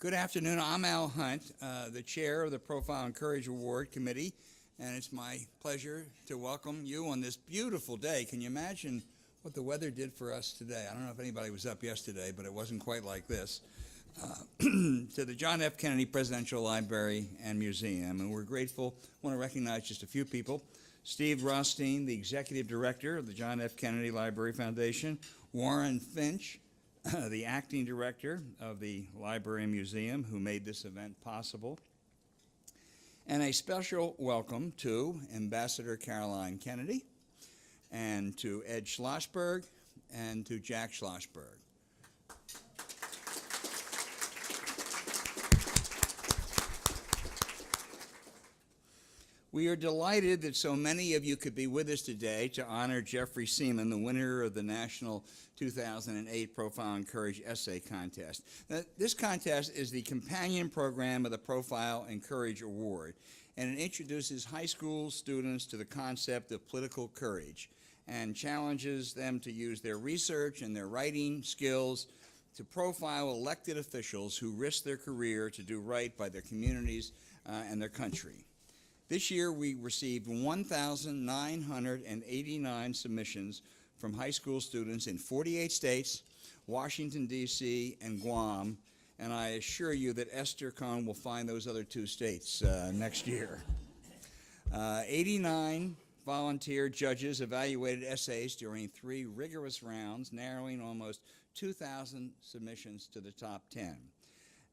Good afternoon. I'm Al Hunt, the chair of the Profile and Courage Award Committee, and it's my pleasure to welcome you on this beautiful day. Can you imagine what the weather did for us today? I don't know if anybody was up yesterday, but it wasn't quite like this. To the John F. Kennedy Presidential Library and Museum, and we're grateful. I want to recognize just a few people. Steve Rothstein, the Executive Director of the John F. Kennedy Library Foundation. Warren Finch, the Acting Director of the Library and Museum, who made this event possible. And a special welcome to Ambassador Caroline Kennedy, and to Ed Schlossberg, and to Jack Schlossberg. We are delighted that so many of you could be with us today to honor Jeffery Seaman, the winner of the National 2008 Profile and Courage Essay Contest. Now, this contest is the companion program of the Profile and Courage Award, and it introduces high school students to the concept of political courage and challenges them to use their research and their writing skills to profile elected officials who risk their career to do right by their communities and their country. This year, we received 1,989 submissions from high school students in 48 states, Washington, D.C., and Guam, and I assure you that Esther Cohn will find those other two states next year. 89 volunteer judges evaluated essays during 3 rigorous rounds, narrowing almost 2,000 submissions to the top 10.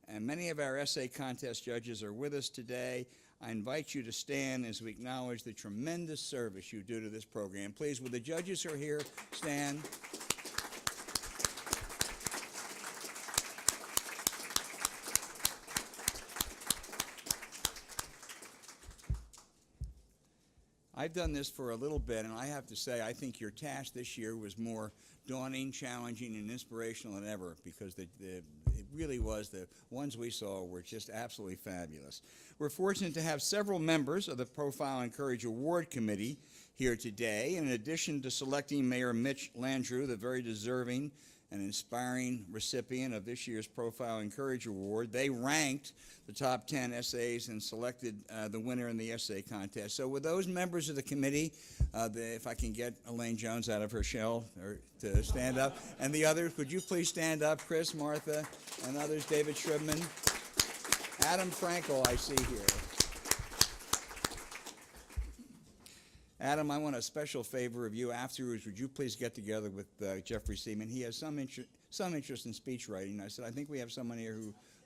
And many of our essay contest judges are with us today. I invite you to stand as we acknowledge the tremendous service you do to this program. Please, will the judges who are here stand? I've done this for a little bit, and I have to say, I think your task this year was more daunting, challenging, and inspirational than ever, because it really was. The ones we saw were just absolutely fabulous. We're fortunate to have several members of the Profile and Courage Award Committee here today. In addition to selecting Mayor Mitch Landrieu, the very deserving and inspiring recipient of this year's Profile and Courage Award, they ranked the top 10 essays and selected the winner in the essay contest. So with those members of the committee, if I can get Elaine Jones out of her shell to stand up, and the others, could you please stand up? Chris, Martha, and others, David Shribman, Adam Frankel, I see here. Adam, I want a special favor of you. Afterwards, would you please get together with Jeffery Seaman? He has some interest in speech writing. I said, I think we have someone here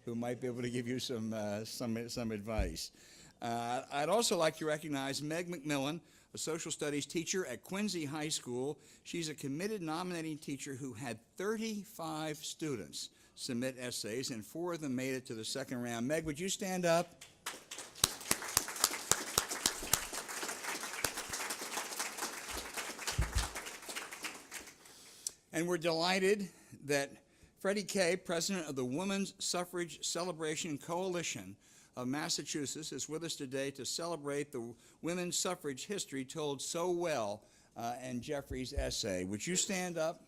who might be able to give you some advice. I'd also like to recognize Meg Mcmillan, a social studies teacher at Quincy High School. She's a committed nominating teacher who had 35 students submit essays, and 4 of them made it to the second round. Meg, would you stand up? And we're delighted that Freddie Kay, president of the Women's Suffrage Celebration Coalition of Massachusetts, is with us today to celebrate the women's suffrage history told so well in Jeffrey's essay. Would you stand up?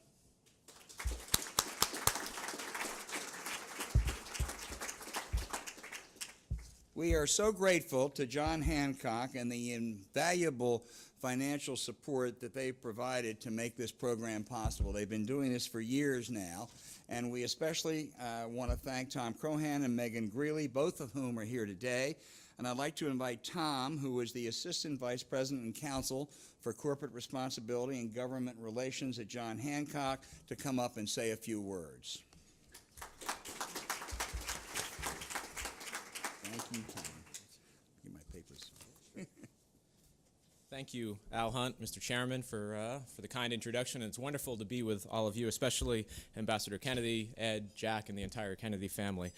We are so grateful to John Hancock and the invaluable financial support that they provided to make this program possible. They've been doing this for years now, and we especially want to thank Tom Crohan and Megan Greeley, both of whom are here today. And I'd like to invite Tom, who is the Assistant Vice President and Counsel for Corporate Responsibility and Government Relations at John Hancock, to come up and say a few words. Thank you, Tom. Get my papers. Thank you, Al Hunt, Mr. Chairman, for the kind introduction. It's wonderful to be with all of you, especially Ambassador Kennedy, Ed, Jack, and the entire Kennedy family.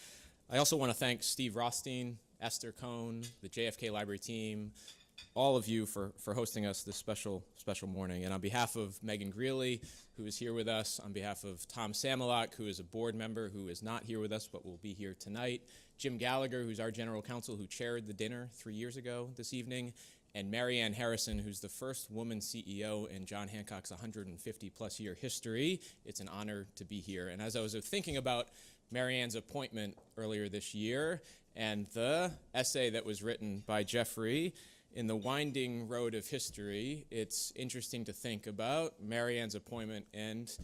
I also want to thank Steve Rothstein, Esther Cohn, the JFK Library team, all of you for hosting us this special morning. And on behalf of Megan Greeley, who is here with us, on behalf of Tom Samolak, who is a board member who is not here with us but will be here tonight, Jim Gallagher, who's our general counsel who chaired the dinner 3 years ago this evening, and Mary Ann Harrison, who's the first woman CEO in John Hancock's 150-plus year history. It's an honor to be here. And as I was thinking about Marianne's appointment earlier this year and the essay that was written by Jeffrey. In the winding road of history, it's interesting to think about Marianne's appointment and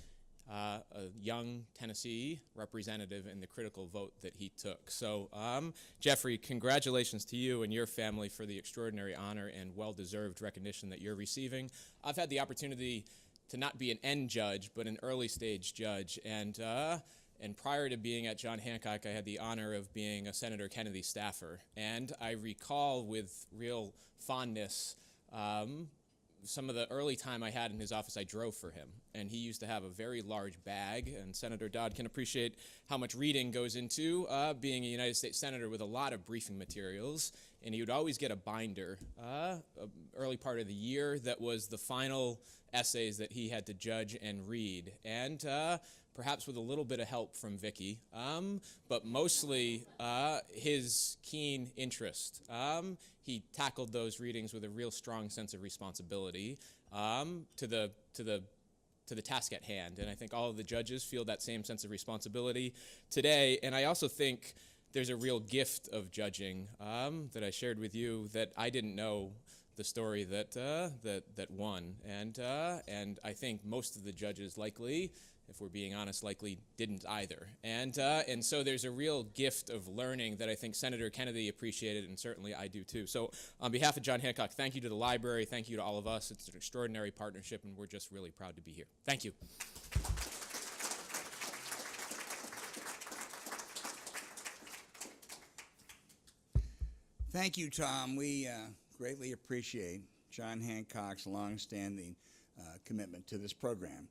a young Tennessee representative in the critical vote that he took. So, Jeffrey, congratulations to you and your family for the extraordinary honor and well-deserved recognition that you're receiving. I've had the opportunity to not be an end judge, but an early-stage judge, and prior to being at John Hancock, I had the honor of being a Senator Kennedy staffer, and I recall with real fondness some of the early time I had in his office. I drove for him, and he used to have a very large bag, and Senator Dodd can appreciate how much reading goes into being a United States Senator with a lot of briefing materials, and he would always get a binder early part of the year that was the final essays that he had to judge and read, and perhaps with a little bit of help from Vicky, but mostly his keen interest. He tackled those readings with a real strong sense of responsibility to the task at hand, and I think all of the judges feel that same sense of responsibility today. And I also think there's a real gift of judging that I shared with you that I didn't know the story that won, and I think most of the judges likely, if we're being honest, likely didn't either. And so there's a real gift of learning that I think Senator Kennedy appreciated, and certainly I do too. So on behalf of John Hancock, thank you to the library, thank you to all of us. It's an extraordinary partnership, and we're just really proud to be here. Thank you. Thank you, Tom. We greatly appreciate John Hancock's longstanding commitment to this program.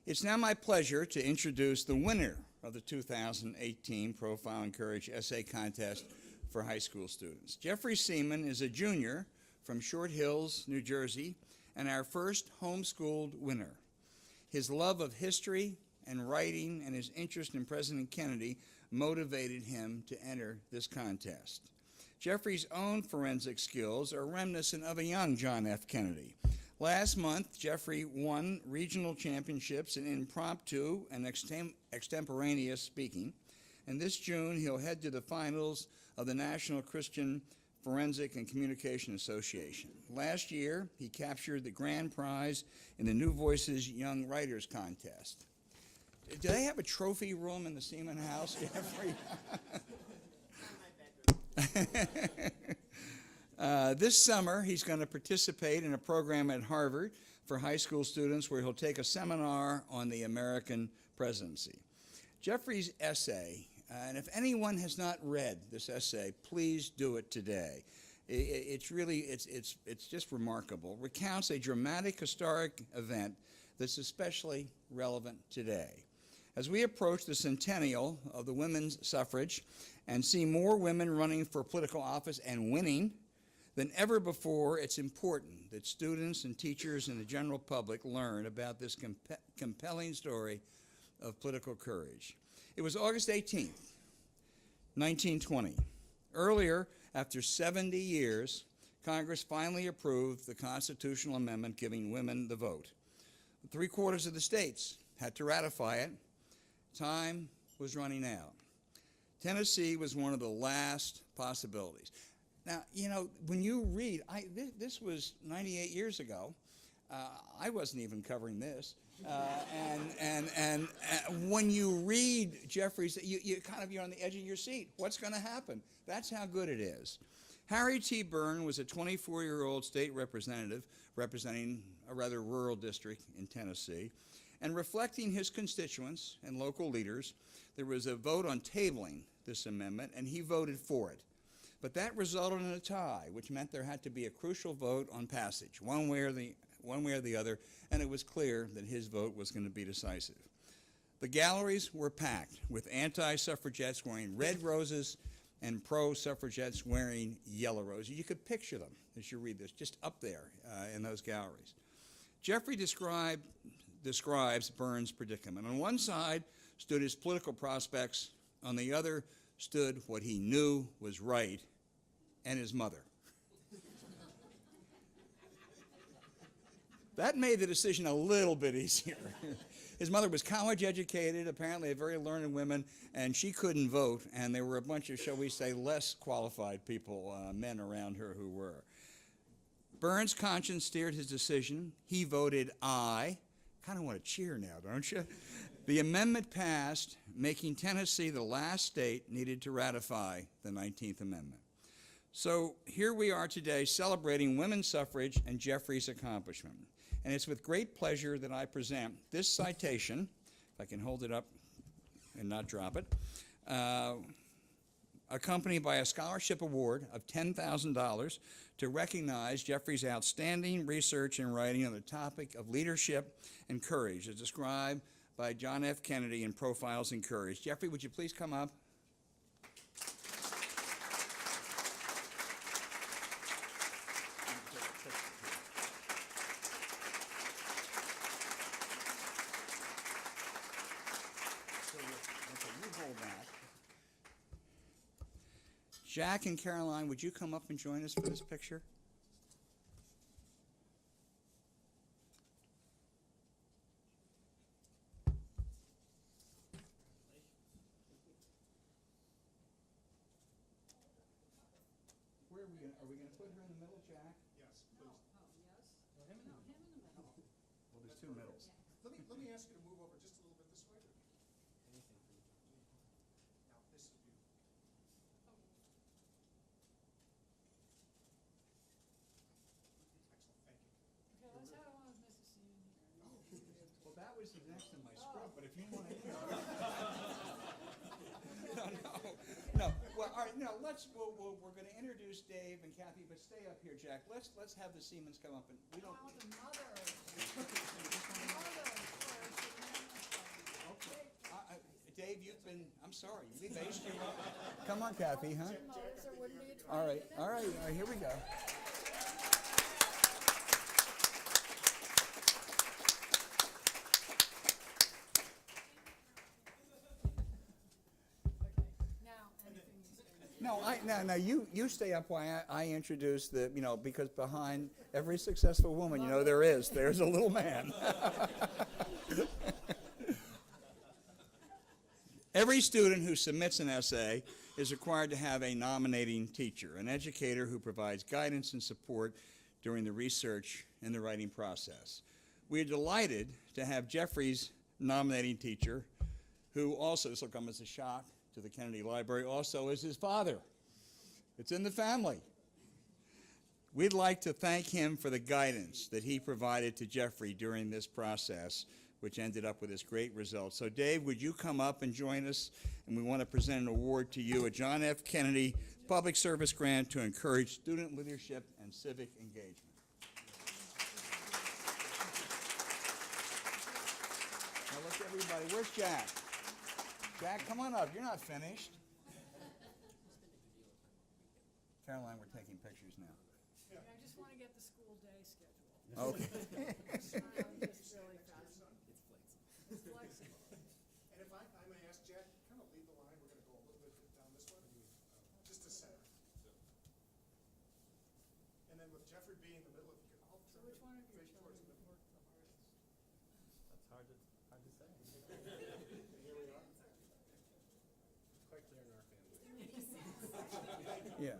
It's now my pleasure to introduce the winner of the 2018 Profile and Courage Essay Contest for high school students. Jeffery Seaman is a junior from Short Hills, New Jersey, and our first homeschooled winner. His love of history and writing and his interest in President Kennedy motivated him to enter this contest. Jeffrey's own forensic skills are reminiscent of a young John F. Kennedy. Last month, Jeffrey won regional championships in impromptu and extemporaneous speaking, and this June he'll head to the finals of the National Christian Forensic and Communication Association. Last year, he captured the grand prize in the New Voices Young Writers Contest. Do they have a trophy room in the Seaman house, Jeffrey? This summer, he's going to participate in a program at Harvard for high school students where he'll take a seminar on the American presidency. Jeffrey's essay, and if anyone has not read this essay, please do it today. It's just remarkable. Recounts a dramatic, historic event that's especially relevant today. As we approach the centennial of the women's suffrage and see more women running for political office and winning than ever before, it's important that students and teachers and the general public learn about this compelling story of political courage. It was August 18th, 1920. Earlier, after 70 years, Congress finally approved the constitutional amendment giving women the vote. 3/4 of the states had to ratify it. Time was running out. Tennessee was one of the last possibilities. Now, you know, when you read, this was 98 years ago. I wasn't even covering this. And when you read Jeffrey's, you're on the edge of your seat. What's going to happen? That's how good it is. Harry T Byrne was a 24-year-old state representative representing a rather rural district in Tennessee. And reflecting his constituents and local leaders, there was a vote on tabling this amendment, and he voted for it. But that resulted in a tie, which meant there had to be a crucial vote on passage, one way or the other, and it was clear that his vote was going to be decisive. The galleries were packed with anti-suffragettes wearing red roses and pro-suffragettes wearing yellow roses. You could picture them as you read this, just up there in those galleries. Jeffrey describes Byrne's predicament. On one side stood his political prospects, on the other stood what he knew was right, and his mother. That made the decision a little bit easier. His mother was college educated, apparently a very learned woman, and she couldn't vote, and there were a bunch of, shall we say, less qualified people, men around her who were. Byrne's conscience steered his decision. He voted aye. Kind of want to cheer now, don't you? The amendment passed, making Tennessee the last state needed to ratify the 19th Amendment. So here we are today celebrating women's suffrage and Jeffrey's accomplishment. And it's with great pleasure that I present this citation, if I can hold it up and not drop it, accompanied by a scholarship award of $10,000 to recognize Jeffrey's outstanding research and writing on the topic of leadership and courage, as described by John F. Kennedy in Profiles in Courage. Jeffrey, would you please come up? Jack and Caroline, would you come up and join us for this picture? Where are we going to put her in the middle, Jack? Yes, please. Well, there's two middles. Let me ask you to move over just a little bit this way. Now, this is you. Excellent, thank you. Well, that was next in my script, but if you want to, no. Well, all right. No, we're going to introduce Dave and Kathy, but stay up here, Jack. Let's have the Seamans come up, and we don't. Okay. Dave, you've been. I'm sorry. We based you up. Come on, Kathy, huh? All right. Here we go. No, you stay up while I introduce the, because behind every successful woman, there's a little man. Every student who submits an essay is required to have a nominating teacher, an educator who provides guidance and support during the research and the writing process. We are delighted to have Jeffrey's nominating teacher, who also, this will come as a shock to the Kennedy Library, also is his father. It's in the family. We'd like to thank him for the guidance that he provided to Jeffrey during this process, which ended up with this great result. So Dave, would you come up and join us? And we want to present an award to you, a John F. Kennedy Public Service Grant to encourage student leadership and civic engagement. Now look, everybody, where's Jack? Jack, come on up. You're not finished. Caroline, we're taking pictures now. I just want to get the school day schedule. Okay. Just really fast. It's flexible. And if I may ask Jack, kind of lead the line. We're going to go a little bit down this one. Just a second. And then with Jeffrey being in the middle, if you could all So turn which one of your face children towards the middle. worked the hardest? That's hard to say. Here we are. Quite clear in our family. Yeah.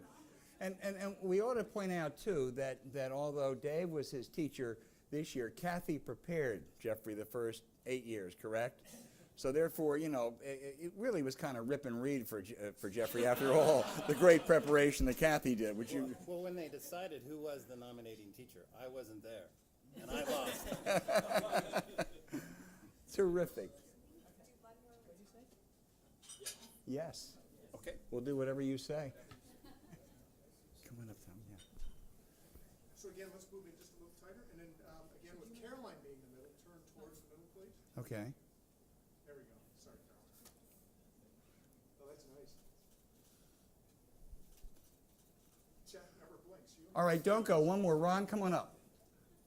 And we ought to point out, too, that although Dave was his teacher this year, Kathy prepared Jeffrey the first 8 years, correct? So therefore, it really was kind of rip and read for Jeffrey after all, the great preparation that Kathy did. Would you? Well, when they decided who was the nominating teacher, I wasn't there, and I lost. Terrific. Yes. Okay. We'll do whatever you say. Come on up, Tom. Yeah. So again, let's move in just a little tighter. And then again, with Caroline being in the middle, turn towards the middle, please. Okay. There we go. Sorry, Caroline. Oh, that's nice. Jack never blinks. You All right, don't go. One more. Ron, come on up.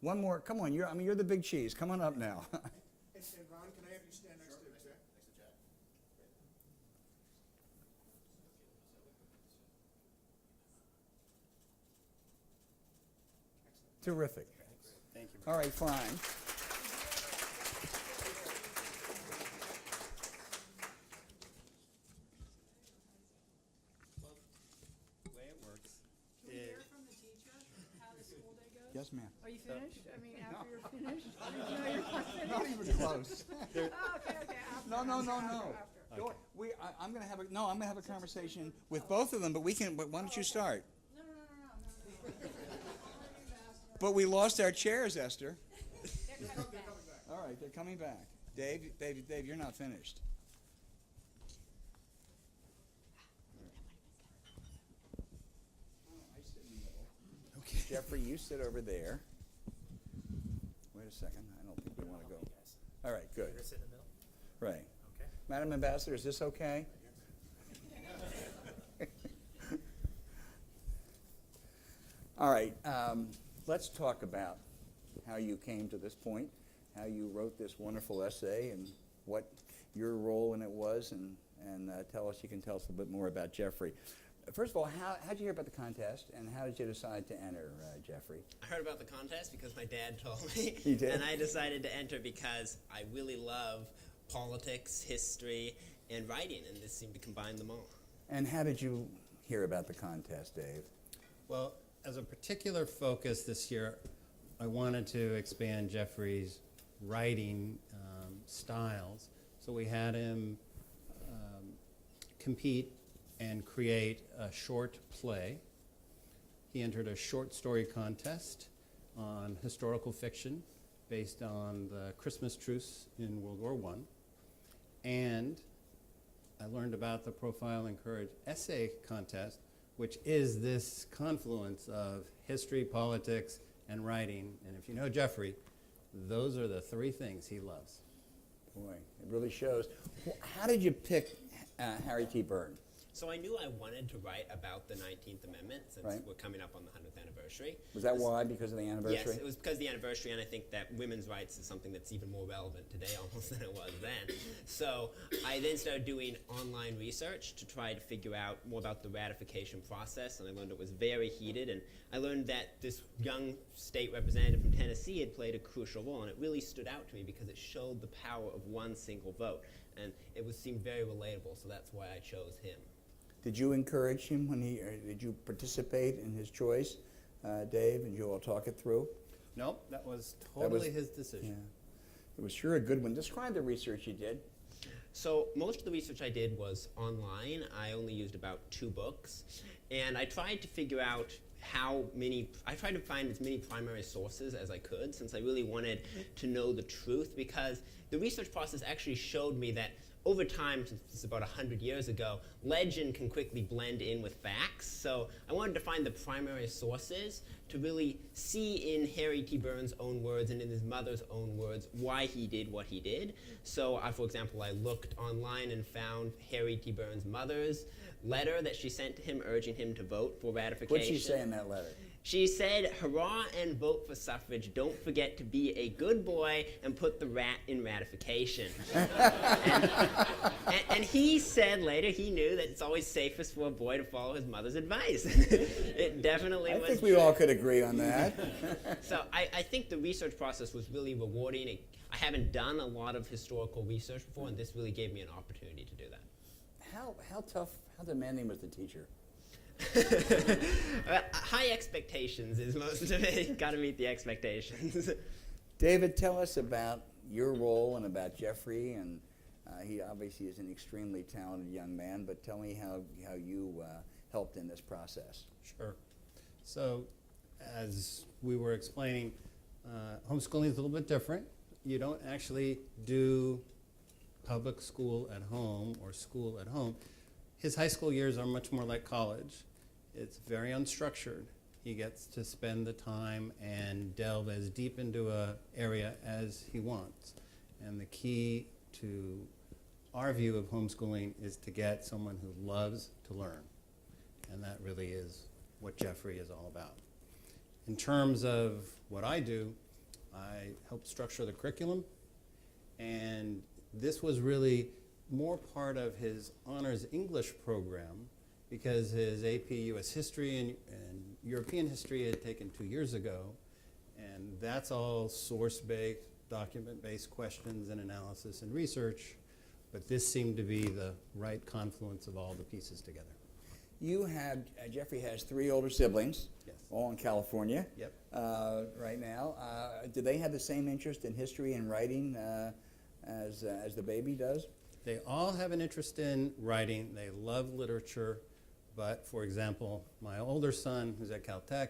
One more. Come on. You're the big cheese. Come on up now. And Ron, can I have you stand next to Jack? Next to Jack. Terrific. Thank you. All right, fine. school day goes? Yes, ma'am. Are you finished? I mean, after you're finished? No, you're not finished? Not even close. Oh, okay, after. No, no, no, after, no. after. Go- I'm gonna have a conversation with both of them, but why don't you start? No. But we lost our chairs, Esther. They're coming back. All right, they're coming back. Dave, you're not finished. I sit in the middle. Okay. Jeffrey, you sit over there. Wait a second, I don't think we want to go. All right, good. You're sit in the middle? Right. Okay. Madam Ambassador, is this okay? All right, let's talk about how you came to this point, how you wrote this wonderful essay, and what your role in it was, and you can tell us a bit more about Jeffrey. First of all, how did you hear about the contest, and how did you decide to enter, Jeffrey? I heard about the contest because my dad told me. He did? And I decided to enter because I really love politics, history, and writing, and this seemed to combine them all. And how did you hear about the contest, Dave? Well, as a particular focus this year, I wanted to expand Jeffrey's writing styles. So we had him compete and create a short play. He entered a short story contest on historical fiction based on the Christmas truce in World War I. And I learned about the Profile and Courage essay contest, which is this confluence of history, politics, and writing. And if you know Jeffrey, those are the three things he loves. Boy, it really shows. How did you pick Harry T. Byrne? So I knew I wanted to write about the 19th Amendment since Right. we're coming up on the 100th anniversary. Was that why, because of the anniversary? Yes, it was because of the anniversary, and I think that women's rights is something that's even more relevant today almost than it was then. So I then started doing online research to try to figure out more about the ratification process, and I learned it was very heated, and I learned that this young state representative from Tennessee had played a crucial role, and it really stood out to me because it showed the power of one single vote, and it seemed very relatable, so that's why I chose him. Did you encourage him when did you participate in his choice, Dave, and you all talk it through? Nope, that was totally his decision. Yeah. It was sure a good one. Describe the research you did. So most of the research I did was online. I only used about 2 books, and I tried to figure out I tried to find as many primary sources as I could, since I really wanted to know the truth, because the research process actually showed me that over time, since this is about 100 years ago, legend can quickly blend in with facts. So I wanted to find the primary sources to really see in Harry T. Byrne's own words and in his mother's own words why he did what he did. So, for example, I looked online and found Harry T. Byrne's mother's letter that she sent to him urging him to vote for ratification. What did she say in that letter? She said, "Hurrah and vote for suffrage. Don't forget to be a good boy and put the rat in ratification." and he said later he knew that it's always safest for a boy to follow his mother's advice. It definitely was I think we true. all could agree on that. So I think the research process was really rewarding. I haven't done a lot of historical research before, and this really gave me an opportunity to do that. How tough, how demanding was the teacher? High expectations is most of it. Got to meet the expectations. David, tell us about your role and about Jeffrey, and he obviously is an extremely talented young man, but tell me how you helped in this process. Sure. So, as we were explaining, homeschooling is a little bit different. You don't actually do public school at home or school at home. His high school years are much more like college. It's very unstructured. He gets to spend the time and delve as deep into an area as he wants. And the key to our view of homeschooling is to get someone who loves to learn. And that really is what Jeffrey is all about. In terms of what I do, I help structure the curriculum, and this was really more part of his honors English program because his AP US History and European History had taken 2 years ago, and that's all source-based, document-based questions and analysis and research, but this seemed to be the right confluence of all the pieces together. You have, Jeffrey has 3 older siblings, Yes. all in California. Yep. Right now. Do they have the same interest in history and writing as the baby does? They all have an interest in writing. They love literature. But, for example, my older son, who's at Caltech,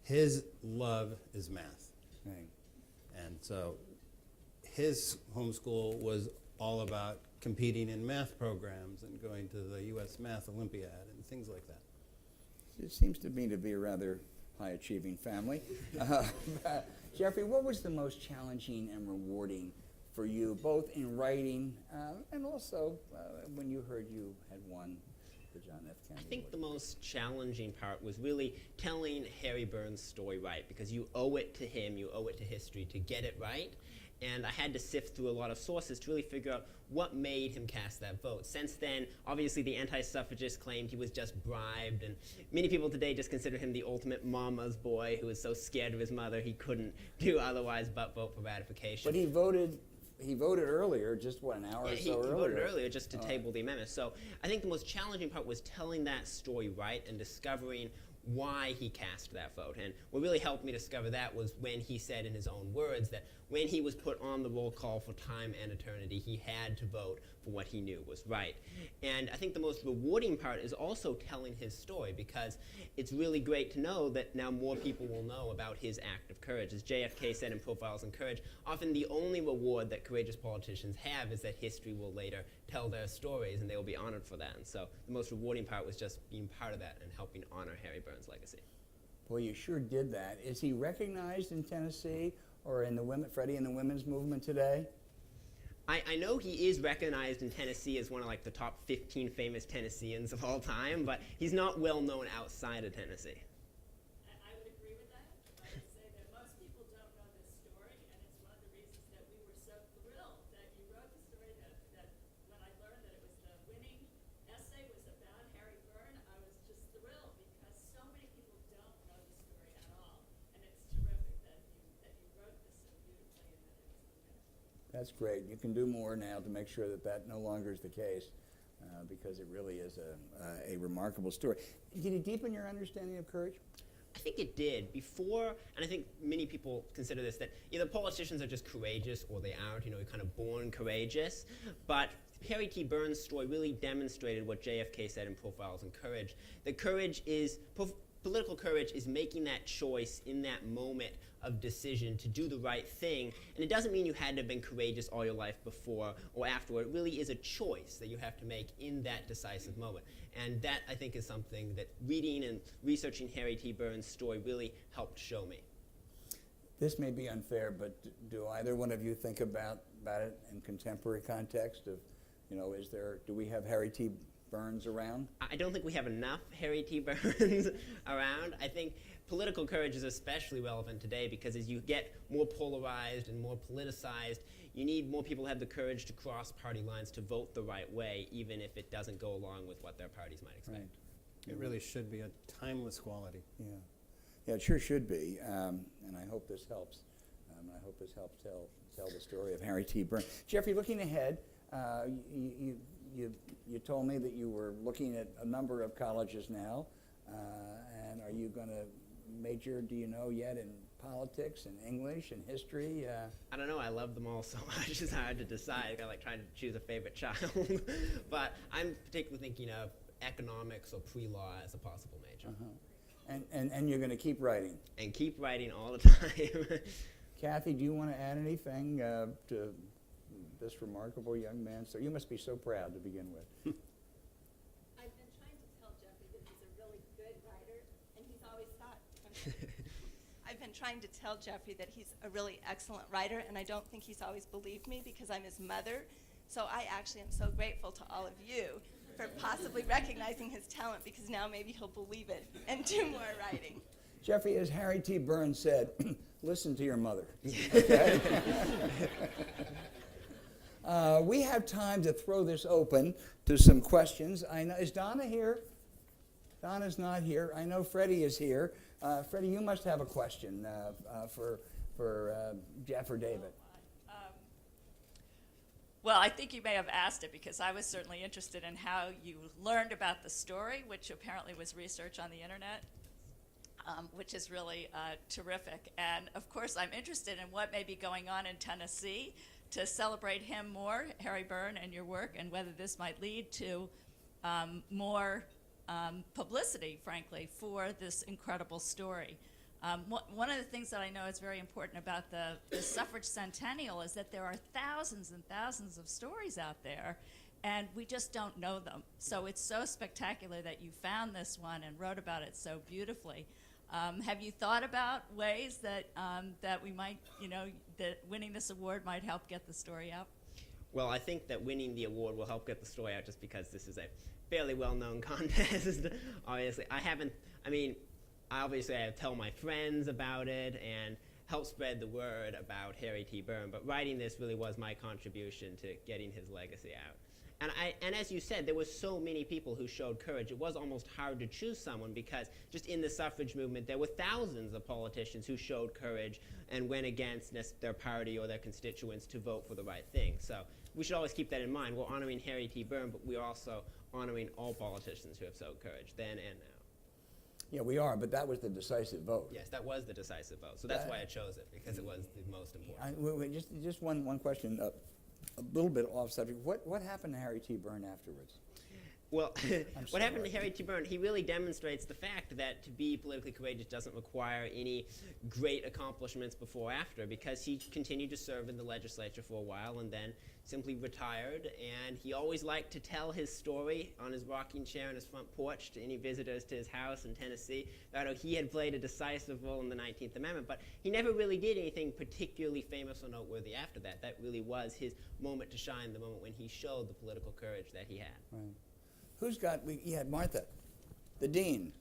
his love is math. Right. And so his homeschool was all about competing in math programs and going to the U.S. Math Olympiad and things like that. It seems to me to be a rather high-achieving family. Jeffrey, what was the most challenging and rewarding for you, both in writing and also when you heard you had won the John F. Kennedy I think Award? the most challenging part was really telling Harry Byrne's story right, because you owe it to him, you owe it to history to get it right. And I had to sift through a lot of sources to really figure out what made him cast that vote. Since then, obviously the anti-suffragists claimed he was just bribed, and many people today just consider him the ultimate mama's boy who was so scared of his mother he couldn't do otherwise but vote for ratification. But he voted earlier, just what, an hour Yeah, or he so earlier? voted earlier just to table the amendment. So I think the most challenging part was telling that story right and discovering why he cast that vote. And what really helped me discover that was when he said in his own words that when he was put on the roll call for time and eternity, he had to vote for what he knew was right. And I think the most rewarding part is also telling his story, because it's really great to know that now more people will know about his act of courage. As JFK said in Profiles in Courage, often the only reward that courageous politicians have is that history will later tell their stories and they will be honored for that. And so the most rewarding part was just being part of that and helping honor Harry Byrne's legacy. Well, you sure did that. Is he recognized in Tennessee or in the Freddie in the women's movement today? I know he is recognized in Tennessee as one of like the top 15 famous Tennesseans of all time, but he's not well known outside of Tennessee. I would agree with that. I would say that most people don't know this story, and it's one of the reasons that we were so thrilled that you wrote the story, that when I learned that it was the winning essay was about Harry Byrne, I was just thrilled because so many people don't know the story at all. And it's terrific that you wrote this so beautifully and that it was in there. That's great. You can do more now to make sure that that no longer is the case, because it really is a remarkable story. Did it deepen your understanding of courage? I think it did. Before, and I think many people consider this, that either politicians are just courageous or they aren't, kind of born courageous. But Harry T. Byrne's story really demonstrated what JFK said in Profiles in Courage, that political courage is making that choice in that moment of decision to do the right thing. And it doesn't mean you had to have been courageous all your life before or afterward. It really is a choice that you have to make in that decisive moment. And that, I think, is something that reading and researching Harry T. Byrne's story really helped show me. This may be unfair, but do either one of you think about it in contemporary context of, do we have Harry T. Byrnes around? I don't think we have enough Harry T. Byrnes around. I think political courage is especially relevant today because as you get more polarized and more politicized, you need more people to have the courage to cross party lines to vote the right way, even if it doesn't go along with what their parties might expect. Right. It really should be a timeless quality. Yeah, it sure should be, and I hope this helps. I hope this helps tell the story of Harry T. Byrne. Jeffrey, looking ahead, you told me that you were looking at a number of colleges now, and are you going to major, do you know yet, in politics and English and history? I don't know. I love them all so much. It's hard to decide. I like trying to choose a favorite child. But I'm particularly thinking of economics or pre-law as a possible major. And you're going to keep writing. And keep writing all the time. Kathy, do you want to add anything to this remarkable young man? So you must be so proud to begin with. I've been trying to tell Jeffrey that he's a really good writer, and he's always thought. I've been trying to tell Jeffrey that he's a really excellent writer, and I don't think he's always believed me because I'm his mother. So I actually am so grateful to all of you for possibly recognizing his talent, because now maybe he'll believe it and do more writing. Jeffrey, as Harry T. Byrne said, listen to your mother. We have time to throw this open to some questions. I know, is Donna here? Donna's not here. I know Freddie is here. Freddie, you must have a question for Jeff or David. Well, I think you may have asked it because I was certainly interested in how you learned about the story, which apparently was research on the internet, which is really terrific. And of course, I'm interested in what may be going on in Tennessee to celebrate him more, Harry Byrne, and your work, and whether this might lead to more publicity, frankly, for this incredible story. One of the things that I know is very important about the suffrage centennial is that there are thousands and thousands of stories out there, and we just don't know them. So it's so spectacular that you found this one and wrote about it so beautifully. Have you thought about ways that that we might, that winning this award might help get the story out? Well, I think that winning the award will help get the story out just because this is a fairly well-known contest. Obviously, obviously I tell my friends about it and help spread the word about Harry T. Byrne, but writing this really was my contribution to getting his legacy out. And as you said, there were so many people who showed courage. It was almost hard to choose someone because just in the suffrage movement, there were thousands of politicians who showed courage and went against their party or their constituents to vote for the right thing. So we should always keep that in mind. We're honoring Harry T. Byrne, but we're also honoring all politicians who have showed courage then and now. Yeah, we are, but that was the decisive vote. Yes, that was the decisive vote. So that's why I chose it, because it was the most important. Just one question, a little bit off subject. What happened to Harry T. Byrne afterwards? Well, what sorry. happened to Harry T. Byrne, he really demonstrates the fact that to be politically courageous doesn't require any great accomplishments before or after, because he continued to serve in the legislature for a while and then simply retired. And he always liked to tell his story on his rocking chair on his front porch to any visitors to his house in Tennessee, that he had played a decisive role in the 19th Amendment. But he never really did anything particularly famous or noteworthy after that. That really was his moment to shine, the moment when he showed the political courage that he had. Right. You had Martha, the dean.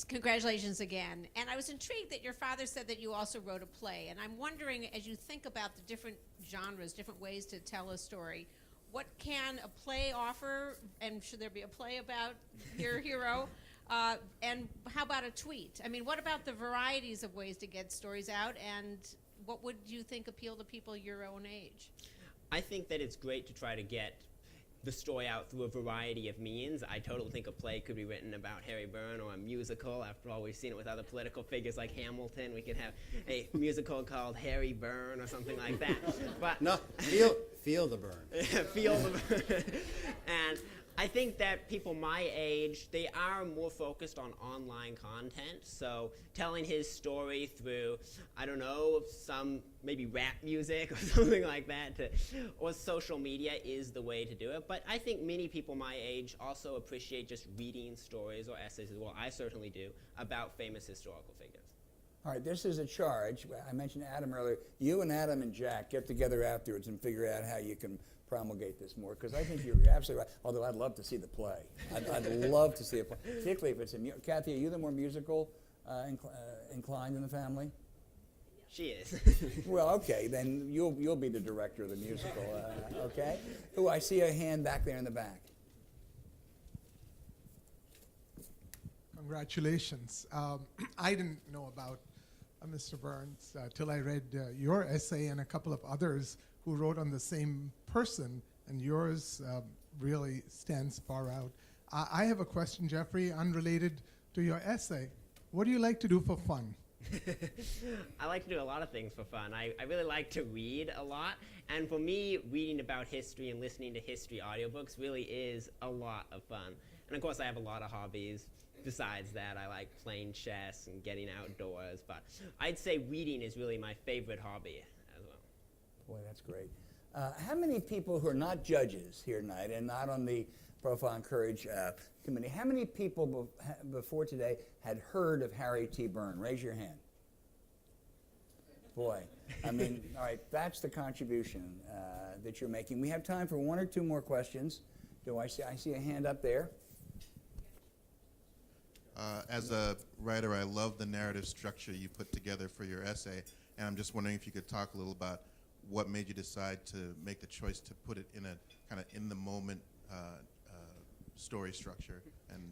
Congratulations again. And I was intrigued that your father said that you also wrote a play. And I'm wondering, as you think about the different genres, different ways to tell a story, what can a play offer? And should there be a play about your hero? And how about a tweet? I mean, what about the varieties of ways to get stories out? And what would you think appeal to people your own age? I think that it's great to try to get the story out through a variety of means. I totally think a play could be written about Harry Byrne, or a musical. After all, we've seen it with other political figures like Hamilton. We could have a musical called Harry Byrne or something like that. But No, feel the burn. feel the Byrne. And I think that people my age, they are more focused on online content. So telling his story through, I don't know, some maybe rap music or something like that, or social media is the way to do it. But I think many people my age also appreciate just reading stories or essays as well. I certainly do, about famous historical figures. All right, this is a charge. I mentioned Adam earlier. You and Adam and Jack get together afterwards and figure out how you can promulgate this more, because I think you're absolutely right. Although I'd love to see the play. I'd love to see a play, particularly if it's a Kathy, are you the more musical inclined in the family? She is. Well, okay, then you'll be the director of the musical, okay? Oh, I see a hand back there in the back. Congratulations. I didn't know about Mr. Burns till I read your essay and a couple of others who wrote on the same person, and yours really stands far out. I have a question, Jeffrey, unrelated to your essay. What do you like to do for fun? I like to do a lot of things for fun. I really like to read a lot, and for me, reading about history and listening to history audiobooks really is a lot of fun. And of course, I have a lot of hobbies. Besides that, I like playing chess and getting outdoors, but I'd say reading is really my favorite hobby as well. Boy, that's great. How many people who are not judges here tonight and not on the Profile and Courage committee, how many people before today had heard of Harry T. Byrne? Raise your hand. Boy, I mean, all right, that's the contribution that you're making. We have time for one or two more questions. I see a hand up there. As a writer, I love the narrative structure you put together for your essay, and I'm just wondering if you could talk a little about what made you decide to make the choice to put it in a kind of in-the-moment story structure and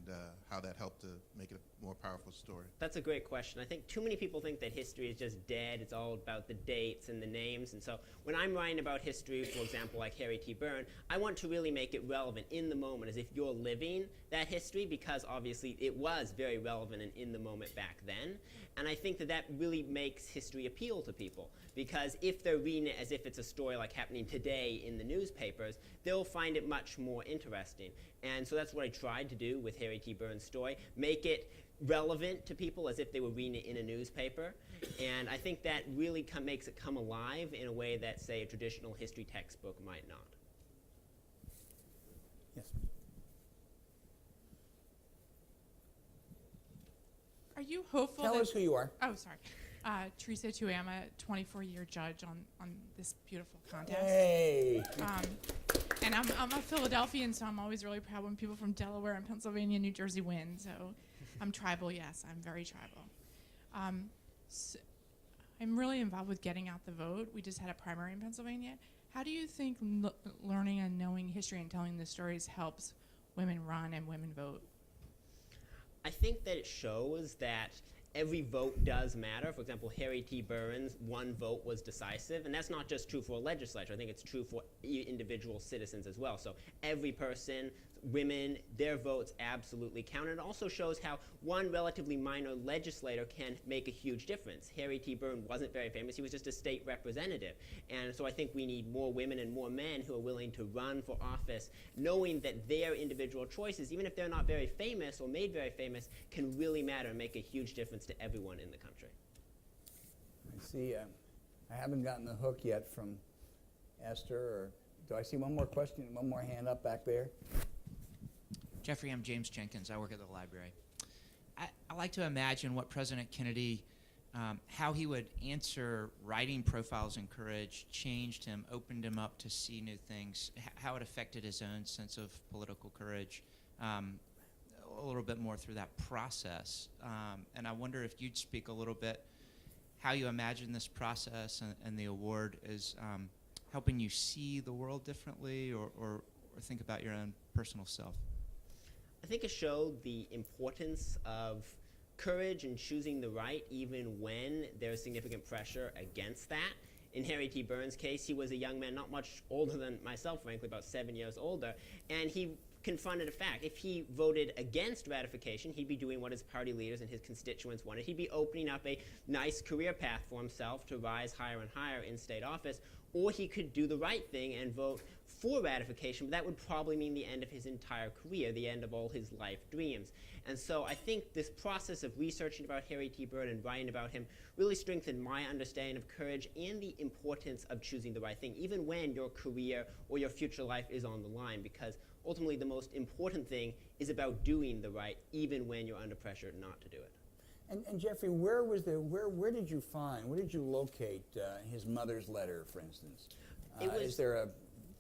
how that helped to make it a more powerful story? That's a great question. I think too many people think that history is just dead. It's all about the dates and the names. And so when I'm writing about history, for example, like Harry T. Byrne, I want to really make it relevant in the moment, as if you're living that history, because obviously it was very relevant and in the moment back then. And I think that that really makes history appeal to people, because if they're reading it as if it's a story like happening today in the newspapers, they'll find it much more interesting. And so that's what I tried to do with Harry T. Byrne's story, make it relevant to people as if they were reading it in a newspaper. And I think that really makes it come alive in a way that, say, a traditional history textbook might not. Yes. Are you hopeful Tell that, us who you are. oh, sorry. Teresa Tuama, 24-year judge on this beautiful contest. Hey. And I'm a Philadelphian, so I'm always really proud when people from Delaware and Pennsylvania and New Jersey win. So I'm tribal, yes, I'm very tribal. So I'm really involved with getting out the vote. We just had a primary in Pennsylvania. How do you think learning and knowing history and telling the stories helps women run and women vote? I think that it shows that every vote does matter. For example, Harry T. Byrne's one vote was decisive, and that's not just true for a legislature. I think it's true for individual citizens as well. So every person, women, their votes absolutely count. And it also shows how one relatively minor legislator can make a huge difference. Harry T. Byrne wasn't very famous. He was just a state representative. And so I think we need more women and more men who are willing to run for office, knowing that their individual choices, even if they're not very famous or made very famous, can really matter and make a huge difference to everyone in the country. I see. I haven't gotten the hook yet from Esther. Or do I see one more question, one more hand up back there? Jeffrey, I'm James Jenkins. I work at the library. I like to imagine what President Kennedy, how he would answer writing profiles in courage, changed him, opened him up to see new things, how it affected his own sense of political courage, a little bit more through that process. And I wonder if you'd speak a little bit how you imagine this process and the award is helping you see the world differently or think about your own personal self. I think it showed the importance of courage and choosing the right even when there's significant pressure against that. In Harry T. Byrne's case, he was a young man not much older than myself, frankly, about 7 years older, and he confronted a fact. If he voted against ratification, he'd be doing what his party leaders and his constituents wanted. He'd be opening up a nice career path for himself to rise higher and higher in state office, or he could do the right thing and vote for ratification, but that would probably mean the end of his entire career, the end of all his life dreams. And so I think this process of researching about Harry T. Byrne and writing about him really strengthened my understanding of courage and the importance of choosing the right thing, even when your career or your future life is on the line, because ultimately the most important thing is about doing the right, even when you're under pressure not to do it. And Jeffrey, where did you find, where did you locate his mother's letter, for instance? Is there a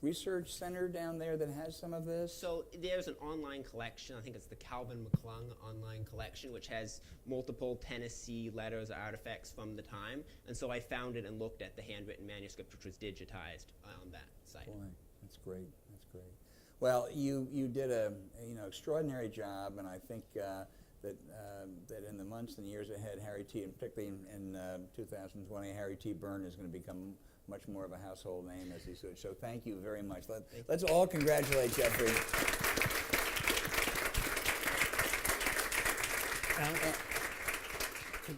research center down there that has some of this? So there's an online collection. I think it's the Calvin McClung online collection, which has multiple Tennessee letters or artifacts from the time. And so I found it and looked at the handwritten manuscript, which was digitized on that site. Boy, that's great. That's great. Well, you did a extraordinary job, and I think that in the months and years ahead, Harry T. and particularly in 2020, Harry T. Byrne is going to become much more of a household name as he should. So thank you very much. Let's all congratulate Jeffrey. Could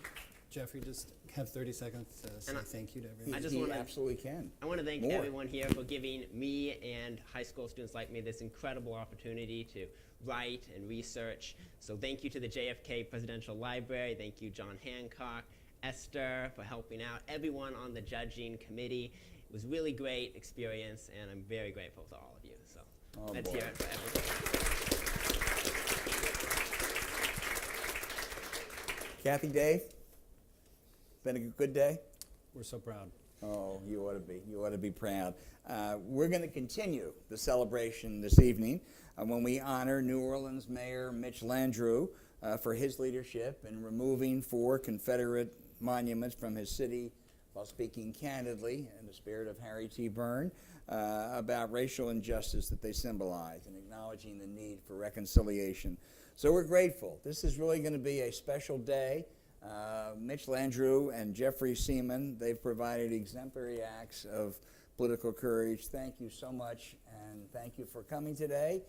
Jeffrey just have 30 seconds to say thank you to everyone? He absolutely can. I want to thank everyone here for giving me and high school students like me this incredible opportunity to write and research. So thank you to the JFK Presidential Library. Thank you, John Hancock, Esther, for helping out, everyone on the judging committee. It was a really great experience, and I'm very grateful to all of you. So let's hear it for everyone. Kathy, Dave, been a good day? We're so proud. Oh, you ought to be. You ought to be proud. We're going to continue the celebration this evening when we honor New Orleans Mayor Mitch Landrieu for his leadership in removing 4 Confederate monuments from his city while speaking candidly in the spirit of Harry T. Byrne about racial injustice that they symbolize and acknowledging the need for reconciliation. So we're grateful. This is really going to be a special day. Mitch Landrieu and Jeffery Seaman, they've provided exemplary acts of political courage. Thank you so much, and thank you for coming today.